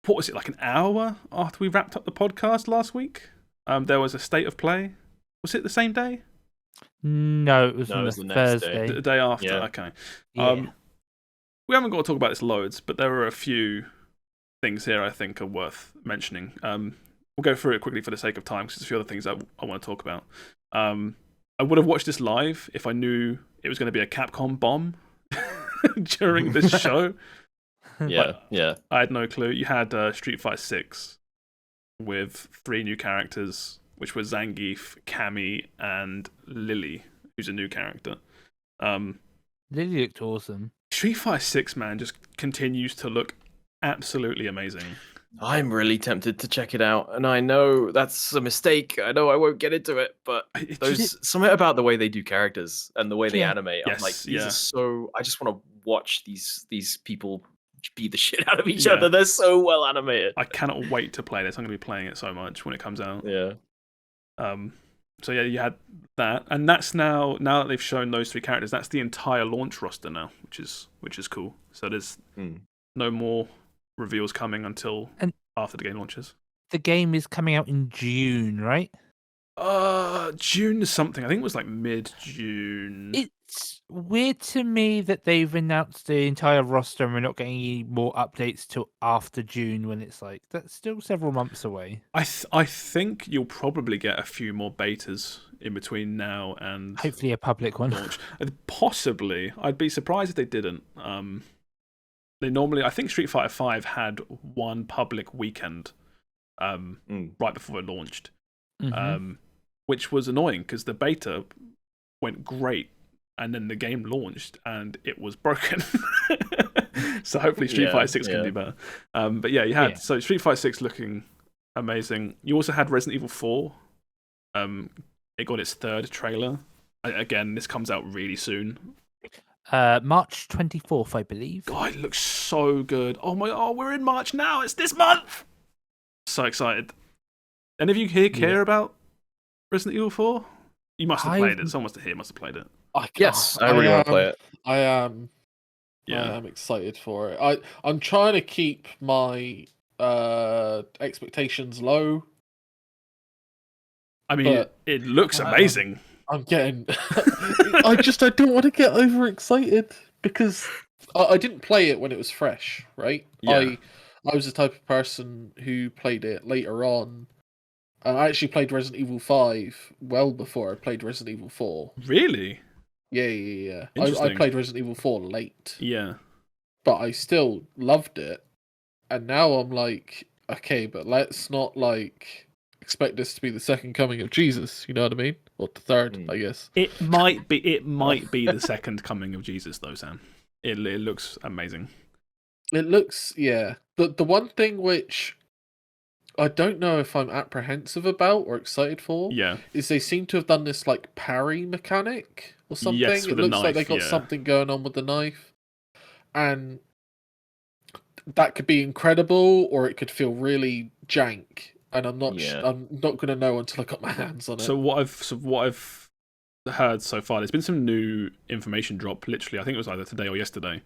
what was it, like an hour after we wrapped up the podcast last week? There was a state of play. Was it the same day? No, it was No, on it was the the next day. Thursday. The day after. Yeah. Okay. Yeah. We haven't got to talk about this loads, but there are a few things here I think are worth mentioning. We'll go through it quickly for the sake of time, because there's a few other things I want to talk about. I would have watched this live if I knew it was going to be a Capcom bomb during this show. Yeah. I had no clue. You had Street Fighter 6 with 3 new characters, which were Zangief, Cammy, and Lily, who's a new character. Lily looked awesome. Street Fighter 6, man, just continues to look absolutely amazing. I'm really tempted to check it out, and I know that's a mistake. I know I won't get into it, but there's something about the way they do characters and the way they animate. Yes, I'm like, these are so. I just want to watch these people beat the shit out of each other. They're so well animated. I cannot wait to play this. I'm going to be playing it so much when it comes out. Yeah. So yeah, you had that, and that's now that they've shown those 3 characters, that's the entire launch roster now, which is cool. So there's no more reveals coming until after the game launches. The game is coming out in June, right? June is something. I think it was like mid-June. It's weird to me that they've announced the entire roster and we're not getting any more updates till after June, when it's like that's still several months away. I think you'll probably get a few more betas in between now and hopefully a public one. Launch. Possibly. I'd be surprised if they didn't. They normally, I think Street Fighter 5 had one public weekend right before it launched, which was annoying because the beta went great and then the game launched and it was broken. So hopefully Street Fighter 6 can do better. But yeah, you had so Street Fighter 6 looking amazing. You also had Resident Evil 4. It got its 3rd trailer. Again, this comes out really soon. March 24th, I believe. God, it looks so good. Oh, we're in March now. It's this month. So excited. Any of you here care about Resident Evil 4? You must have played it. Someone here must have played it. Yes, I really want to play it. I am. Yeah, I am excited for it. I'm trying to keep my expectations low. I mean, it looks amazing. I'm getting. I don't want to get overexcited because I didn't play it when it was fresh, right? Yeah. I was the type of person who played it later on. And I actually played Resident Evil 5 well before I played Resident Evil 4. Really? Yeah. I played Resident Evil 4 late. Yeah. But I still loved it. And now I'm like, okay, but let's not expect this to be the second coming of Jesus, you know what I mean? Or the third, I guess. It might be the second coming of Jesus though, Sam. It looks amazing. It looks, yeah. The one thing which I don't know if I'm apprehensive about or excited for is they seem to have done this parry mechanic or something. Yes, it looks like they got something going on with the knife. And that could be incredible or it could feel really jank. And I'm not going to know until I got my hands on it. So what I've heard so far, there's been some new information drop. Literally, I think it was either today or yesterday.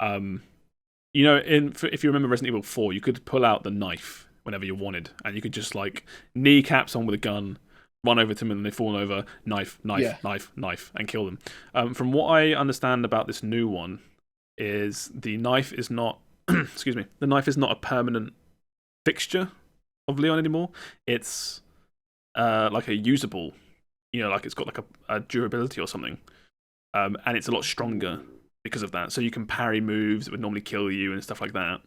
You know, if you remember Resident Evil 4, you could pull out the knife whenever you wanted, and you could just kneecap someone with a gun, run over to them, and they fall over, knife, and kill them. From what I understand about this new one, is the knife is not, excuse me, the knife is not a permanent fixture of Leon anymore. It's like a usable, it's got a durability or something, and it's a lot stronger because of that. So you can parry moves that would normally kill you and stuff like that.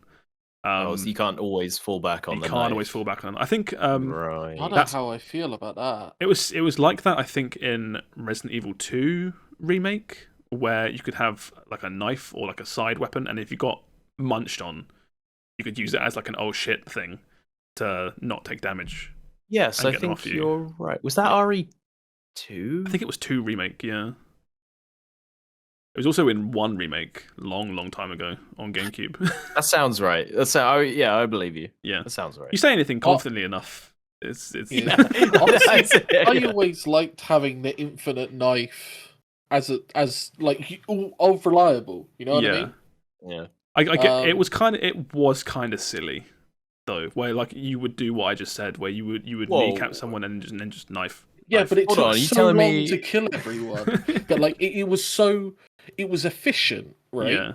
So you can't always fall back on the knife. You can't always fall back on. I think right. I don't know how I feel about that. It was like that, I think, in Resident Evil 2 remake, where you could have a knife or a side weapon, and if you got munched on, you could use it as an oh shit thing to not take damage. Yes, I think you're right. Was that RE2? I think it was 2 remake, yeah. It was also in 1 remake, long time ago on GameCube. That sounds right. I believe you. Yeah, that sounds right. You say anything confidently enough. It's. Yeah. Honestly, I always liked having the infinite knife as reliable. You know what I mean? Yeah. I get it was kind of silly though, where like you would do what I just said, where you would kneecap someone and then just knife. Yeah, but it Hold took on, you so telling long me- to kill everyone that like it was efficient, right? Yeah.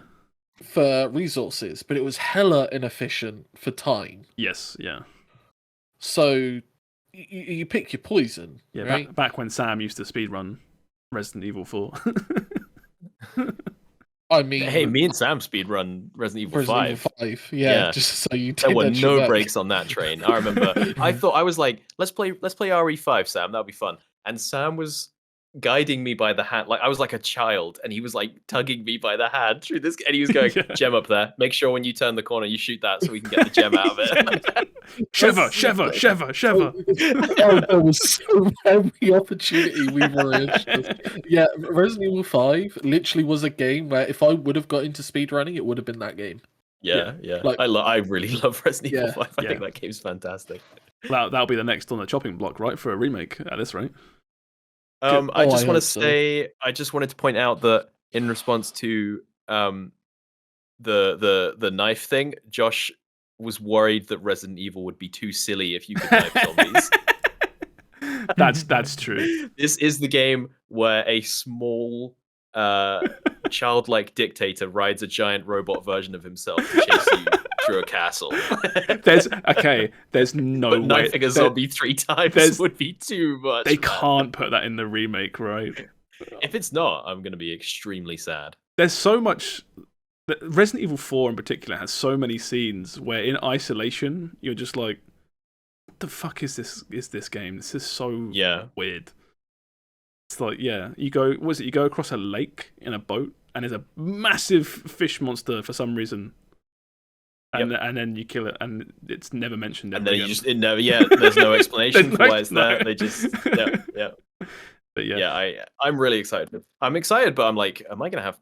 For resources, but it was hella inefficient for time. Yes. Yeah. So you pick your poison. Yeah. Right? Back when Sam used to speedrun Resident Evil 4. I mean, Hey, me and Sam speedrun Resident Evil 5. Resident Evil 5. Yeah, just so you There take were that shit no back. breaks on that train. I remember. I was like, let's play RE5, Sam. That'll be fun. And Sam was guiding me by the hand, like I was like a child, and he was like tugging me by the hand through this, and he was going, "Gem up there. Make sure when you turn the corner, you shoot that, so we can get the gem out of it." Shiver. Oh, there was so every opportunity we were in. Yeah, Resident Evil 5 literally was a game where if I would have got into speedrunning, it would have been that game. Yeah. Like- I really love Resident Evil 5. I Yeah. think that game's fantastic. That'll be the next on the chopping block, right, for a remake at this rate. I just I want to hope so. say, I just wanted to point out that in response to the knife thing, Josh was worried that Resident Evil would be too silly if you could knife zombies. That's true. This is the game where a small childlike dictator rides a giant robot version of himself to chase you through a castle. There's no But way knifing a zombie 3 times would be too much. they man. can't put that in the remake, right? If it's not, I'm going to be extremely sad. There's so much. Resident Evil 4 in particular has so many scenes where in isolation you're just like, what the fuck is this game? This is so weird. It's like, you go across a lake in a boat and there's a massive fish monster for some reason. And then you kill it, and it's never mentioned. And then you just there's no explanation for why it's there. They just yeah. But I'm really excited. I'm excited, but I'm like, am I gonna have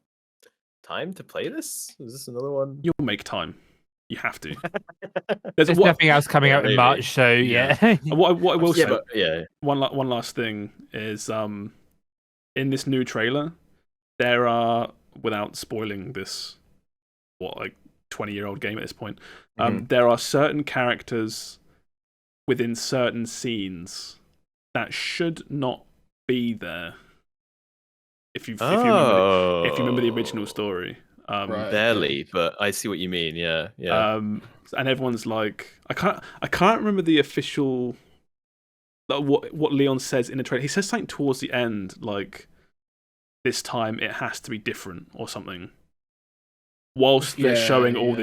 time to play this? Is this another one? You'll make time. You have to. There's nothing else coming out in March, so yeah. What I will say, one last thing is, in this new trailer, there are, without spoiling this, 20-year-old game at this point, there are certain characters within certain scenes that should not be there. If you remember the original story, barely, but I see what you mean. Yeah. And everyone's like, I can't remember the official, what Leon says in the trailer. He says something towards the end, like, this time it has to be different or something. Whilst they're showing all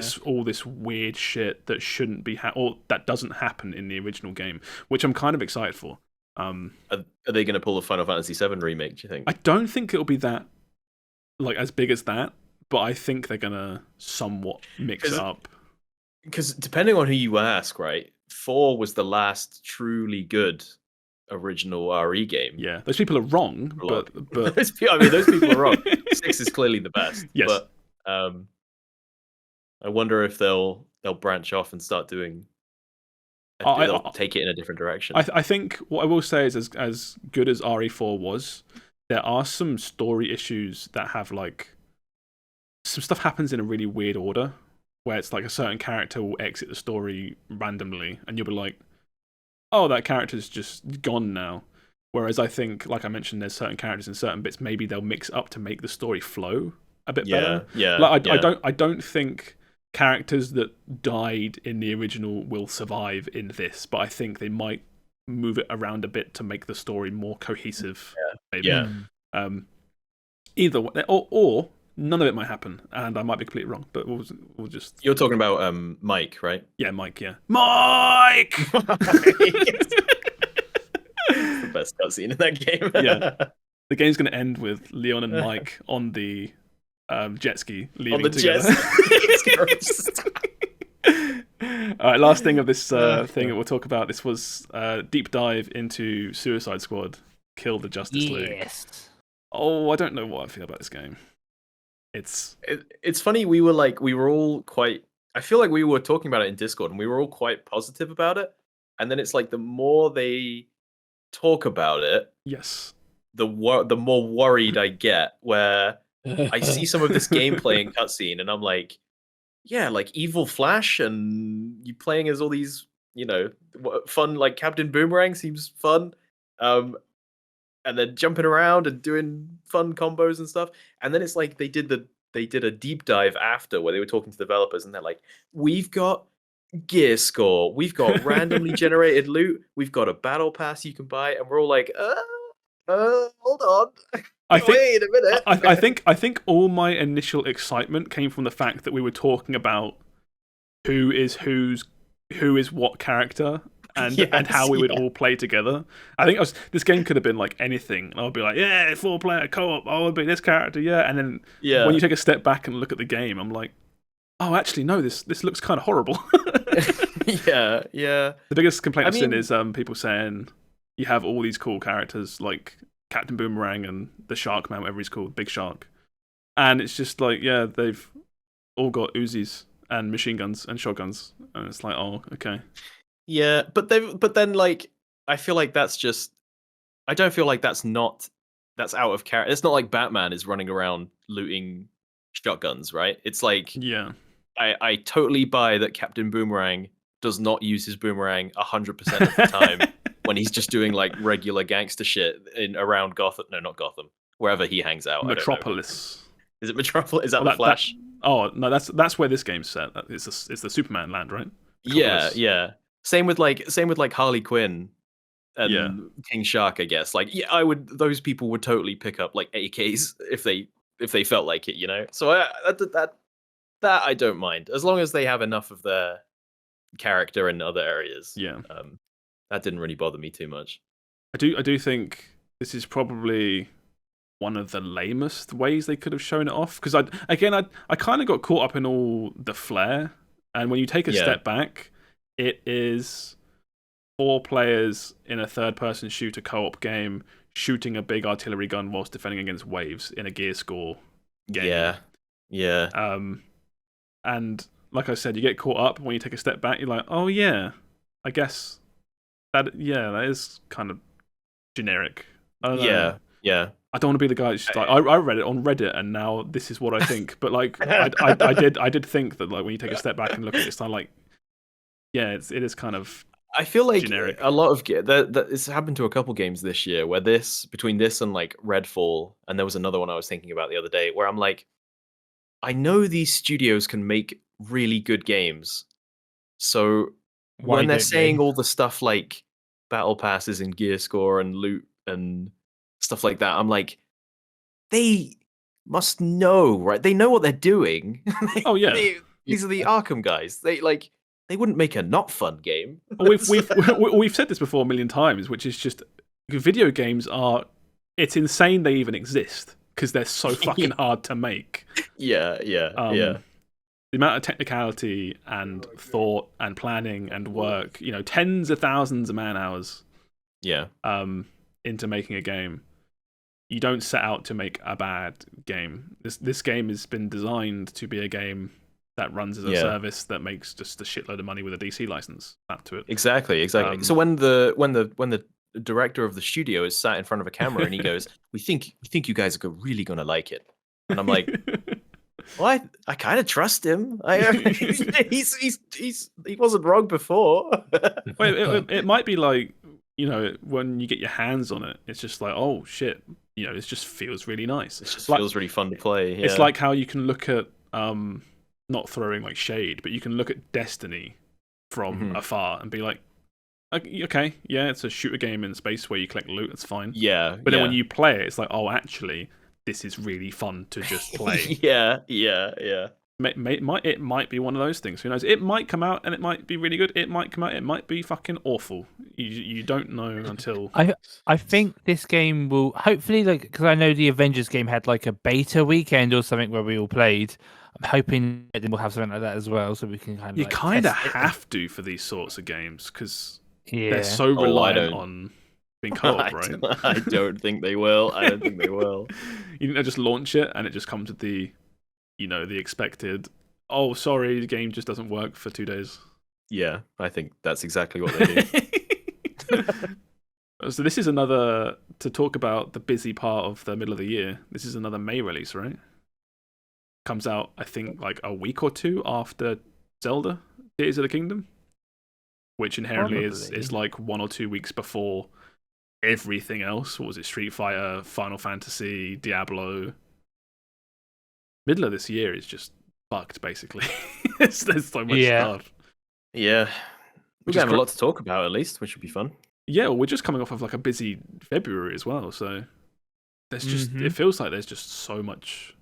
this weird shit that shouldn't be or that doesn't happen in the original game, which I'm kind of excited for. Are they going to pull a Final Fantasy VII remake, do you think? I don't think it'll be that, like, as big as that, but I think they're going to somewhat mix it up. Because depending on who you ask, right, 4 was the last truly good original RE game. Yeah, those people are wrong, but those people are wrong. 6 is clearly the best. Yes. But I wonder if they'll branch off and start doing. They'll take it in a different direction. I think what I will say is, as good as RE4 was, there are some story issues that have, like, some stuff happens in a really weird order, where it's like a certain character will exit the story randomly, and you'll be like, oh, that character's just gone now. Whereas I think, like I mentioned, there's certain characters in certain bits, maybe they'll mix up to make the story flow a bit better. Yeah. Like, I don't think characters that died in the original will survive in this, but I think they might move it around a bit to make the story more cohesive. Maybe. Yeah. Either way, or none of it might happen, and I might be completely wrong. But we'll just. You're talking about Mike, right? Yeah, Mike. Yeah, Mike. The best cutscene in that game. Yeah, the game's going to end with Leon and Mike on the jet ski leaving together. All right, last thing of this thing that we'll talk about. This was deep dive into Suicide Squad, Kill the Justice League. Oh, I don't know what I feel about this game. It's funny. We were all quite. I feel like we were talking about it in Discord, and we were all quite positive about it. And then it's like the more they talk about it, yes, the more worried I get. Where I see some of this gameplay and cutscene, and I'm like, yeah, like evil Flash, and you playing as all these, fun, like Captain Boomerang seems fun. Um, and then jumping around and doing fun combos and stuff. And then it's like they did a deep dive after where they were talking to developers, and they're like, we've got gear score, we've got randomly generated loot, we've got a battle pass you can buy, and we're all like, hold on. Wait a minute. I think all my initial excitement came from the fact that we were talking about who is what character and how we would all play together. I think this game could have been like anything. And I would be like, yeah, 4-player co-op. I would be this character, yeah. And then when you take a step back and look at the game, I'm like, oh, actually, no, this looks kind of horrible. Yeah. The biggest complaint I've seen is people saying you have all these cool characters like Captain Boomerang and the Shark Man, whatever he's called, Big Shark. And it's just like, yeah, they've all got Uzis and machine guns and shotguns. And it's like, oh, okay. Yeah, but then like I feel like that's just I don't feel like that's out of character. It's not like Batman is running around looting shotguns, right? It's like yeah. I totally buy that Captain Boomerang does not use his boomerang 100% of the time when he's just doing like regular gangster shit around Gotham. No, not Gotham. Wherever he hangs out. Metropolis. Is it Metropolis? Is that the Flash? No, that's where this game's set. It's the Superman land, right? Metropolis. Yeah. Same with like Harley Quinn and King Shark, I guess. Like, yeah, those people would totally pick up like AKs if they felt like it, So that I don't mind, as long as they have enough of their character in other areas. Yeah. That didn't really bother me too much. I do think this is probably one of the lamest ways they could have shown it off, because I kind of got caught up in all the flair, and when you take a step back, it is 4 players in a third-person shooter co-op game shooting a big artillery gun whilst defending against waves in a gear score game. Yeah. And like I said, you get caught up when you take a step back. You're like, oh yeah, I guess that is kind of generic. I don't know. Yeah. I don't want to be the guy who's just like, I read it on Reddit and now this is what I think. But like, I did think that like when you take a step back and look at it, it's kind of like, yeah, it is kind of. I feel like generic. A lot of it's happened to a couple games this year where between this and like Redfall, and there was another one I was thinking about the other day where I'm like, I know these studios can make really good games, so when they're saying all the stuff like battle passes and gear score and loot and stuff like that, I'm like, they must know, right? They know what they're doing. Oh yeah, these are the Arkham guys. They wouldn't make a not fun game. We've said this before a million times, which is just video games are. It's insane they even exist because they're so fucking hard to make. Yeah. The amount of technicality and thought and planning and work, tens of thousands of man hours. Yeah. Into making a game. You don't set out to make a bad game. This game has been designed to be a game that runs as a service that makes just a shitload of money with a DC license up to it. Exactly. So when the director of the studio is sat in front of a camera and he goes, "We think you guys are really gonna like it," and I'm like, "Well, I kind of trust him. He wasn't wrong before." Well, it might be like when you get your hands on it, it's just like, oh shit, it just feels really nice. It just feels really fun to play. Yeah. It's like how you can look at not throwing like shade, but you can look at Destiny from afar and be like, okay, yeah, it's a shooter game in space where you collect loot, it's fine. Yeah. But then when you play it, it's like, oh, actually, this is really fun to just play. Yeah. It might be one of those things. Who knows? It might come out and it might be really good. It might come out, it might be fucking awful. You don't know until. I think this game will hopefully, like, because I know the Avengers game had like a beta weekend or something where we all played. I'm hoping that we'll have something like that as well, so we can kind of. You kind of have to for these sorts of games because they're so reliant on being co-op, right? I don't think they will. I don't think they will. You think they'll just launch it and it just comes with the expected. Oh, sorry, the game just doesn't work for 2 days. Yeah, I think that's exactly what they do. So this is another, to talk about the busy part of the middle of the year, this is another May release, right? comes out, I think, like a week or two after Zelda Tears of the Kingdom, which inherently is like 1 or 2 weeks before everything else. What was it? Street Fighter, Final Fantasy, Diablo. Middle of this year is just fucked, basically. There's so much stuff. Yeah. We're going to have a lot to talk about, at least, which would be fun. Yeah, well, we're just coming off of like a busy February as well, so there's just it feels like there's just so much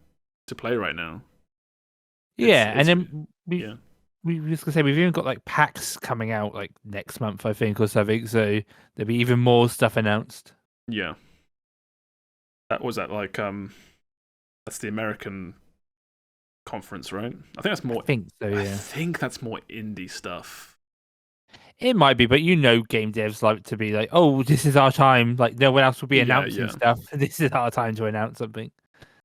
to play right now. And then we just gonna say we've even got like packs coming out like next month, I think, or something. So there'll be even more stuff announced. Yeah, that was like that's the American conference, right? I think that's more. I think so. Yeah, I think that's more indie stuff. It might be, but game devs like to be like, oh, this is our time. Like no one else will be announcing stuff. This is our time to announce something.